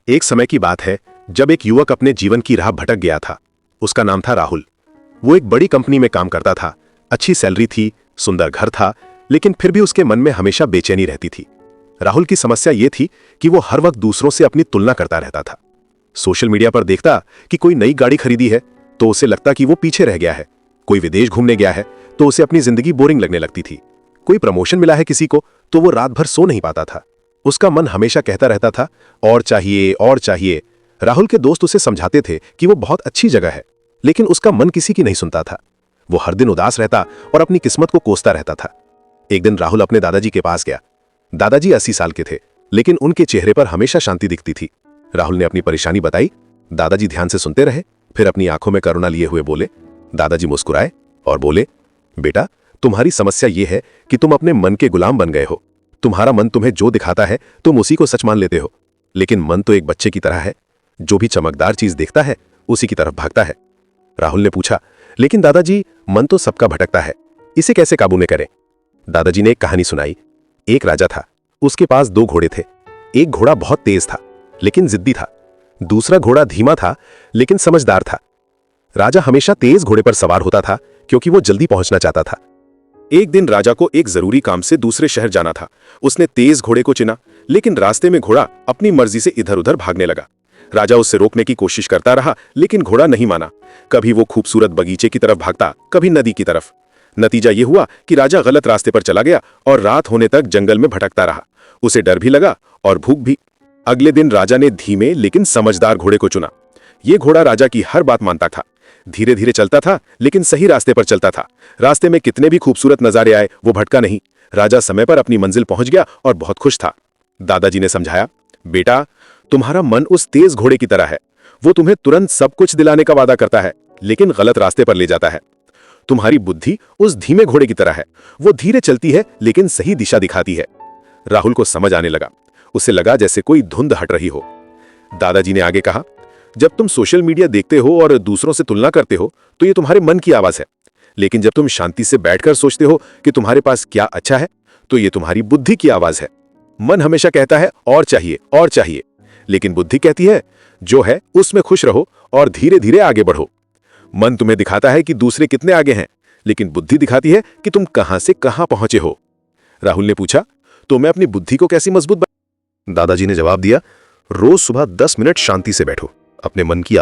एक समय की बात है जब एक युवक अपने जीवन की राह भटक गया था। उसका नाम था राहुल। वो एक बड़ी कंपनी में काम करता था, अच्छी सैलरी थी, सुंदर घर था, लेकिन फिर भी उसके मन में हमेशा बेचैनी रहती थी। राहुल की समस्या ये थी कि वो हर वक्त दूसरों से अपनी तुलना करता रहता था। सोशल मीडिया पर देखता कि कोई नई गाड़ी खरीदी है तो उसे लगता कि वो पीछे रह गया है। कोई विदेश घूमने गया है तो उसे अपनी जिंदगी बोरिंग लगने लगती थी। कोई प्रमोशन मिला है किसी को तो वो रात भर सो नहीं पाता था। उसका मन हमेशा कहता रहता था, और चाहिए और चाहिए। राहुल के दोस्त उसे समझाते थे कि वो बहुत अच्छी जगह है, लेकिन उसका मन किसी की नहीं सुनता था। वो हर दिन उदास रहता और अपनी किस्मत को कोसता रहता था। एक दिन राहुल अपने दादाजी के पास गया। दादाजी 80 साल के थे, लेकिन उनके चेहरे पर हमेशा शांति दिखती थी। राहुल ने अपनी परेशानी बताई। दादाजी ध्यान से सुनते रहे, फिर अपनी आंखों में करुणा लिए हुए बोले। दादाजी मुस्कुराए और बोले, बेटा, तुम्हारी समस्या यह है कि तुम अपने मन के गुलाम बन गए हो। तुम्हारा मन तुम्हें जो दिखाता है तुम उसी को सच मान लेते हो। लेकिन मन तो एक बच्चे की तरह है, जो भी चमकदार चीज देखता है उसी की तरफ भागता है। राहुल ने पूछा, लेकिन दादाजी, मन तो सबका भटकता है, इसे कैसे काबू में करें? दादाजी ने एक कहानी सुनाई। एक राजा था, उसके पास 2 घोड़े थे। एक घोड़ा बहुत तेज था, लेकिन जिद्दी था। दूसरा घोड़ा धीमा था, लेकिन समझदार था। राजा हमेशा तेज घोड़े पर सवार होता था क्योंकि वो जल्दी पहुंचना चाहता था। एक दिन राजा को एक जरूरी काम से दूसरे शहर जाना था। उसने तेज घोड़े को चुना, लेकिन रास्ते में घोड़ा अपनी मर्जी से इधर उधर भागने लगा। राजा उससे रोकने की कोशिश करता रहा, लेकिन घोड़ा नहीं माना। कभी वो खूबसूरत बगीचे की तरफ भागता, कभी नदी की तरफ। नतीजा ये हुआ कि राजा गलत रास्ते पर चला गया और रात होने तक जंगल में भटकता रहा। उसे डर भी लगा और भूख भी। अगले दिन राजा ने धीमे लेकिन समझदार घोड़े को चुना। ये घोड़ा राजा की हर बात मानता था। धीरे धीरे चलता था, लेकिन सही रास्ते पर चलता था। रास्ते में कितने भी खूबसूरत नजारे आए, वो भटका नहीं। राजा समय पर अपनी मंजिल पहुंच गया और बहुत खुश था। दादाजी ने समझाया, बेटा, तुम्हारा मन उस तेज घोड़े की तरह है। वो तुम्हें तुरंत सब कुछ दिलाने का वादा करता है, लेकिन गलत रास्ते पर ले जाता है। तुम्हारी बुद्धि उस धीमे घोड़े की तरह है। वो धीरे चलती है, लेकिन सही दिशा दिखाती है। राहुल को समझ आने लगा। उसे लगा जैसे कोई धुंध हट रही हो। दादाजी ने आगे कहा, जब तुम सोशल मीडिया देखते हो और दूसरों से तुलना करते हो तो ये तुम्हारे मन की आवाज है। लेकिन जब तुम शांति से बैठकर सोचते हो कि तुम्हारे पास क्या अच्छा है, तो ये तुम्हारी बुद्धि की आवाज है। मन हमेशा कहता है और चाहिए, लेकिन बुद्धि कहती है जो है उसमें खुश रहो और धीरे धीरे आगे बढ़ो। मन तुम्हें दिखाता है कि दूसरे कितने आगे हैं, लेकिन बुद्धि दिखाती है कि तुम कहां से कहां पहुंचे हो। राहुल ने पूछा, तो मैं अपनी बुद्धि को कैसे मजबूत दादाजी ने जवाब दिया, रोज सुबह 10 मिनट शांति से बैठो, अपने मन की आवाज